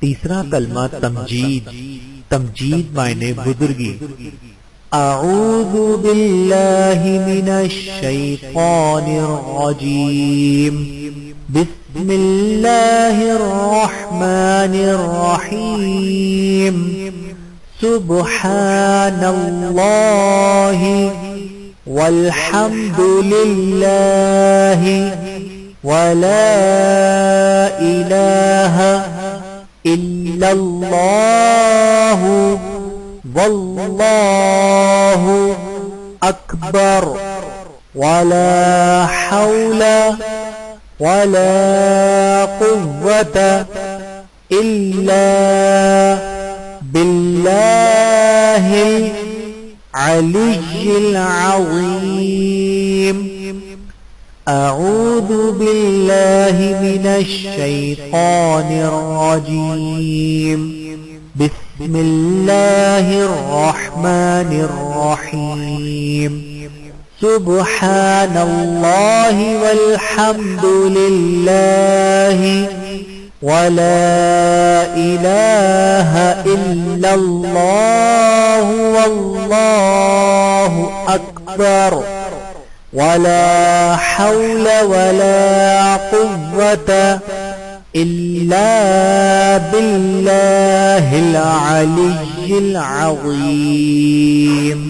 तीसरा कलमा तमजीद। तमजीद मायने बुजुर्गी। अऊज़ु बिल्लाहि मिनश शैतानिर रजीम। बिस्मिल्लाहिर रहमानिर रहीम। सुब्हानल्लाहि वल्हम्दुलिल्लाहि वला इलाहा इल्लल्लाहु वल्लाहु अकबर वला हौला वला कुव्वता इल्ला बिल्लाहिल अलिय्यिल अज़ीम। अऊज़ु बिल्लाहि मिनश शैतानिर रजीम। बिस्मिल्लाहिर रहमानिर रहीम। सुब्हानल्लाहि वल्हम्दुलिल्लाहि वला इलाहा इल्लल्लाहु वल्लाहु अकबर वला हौला वला कुव्वता इल्ला बिल्लाहिल अलिय्यिल अज़ीम।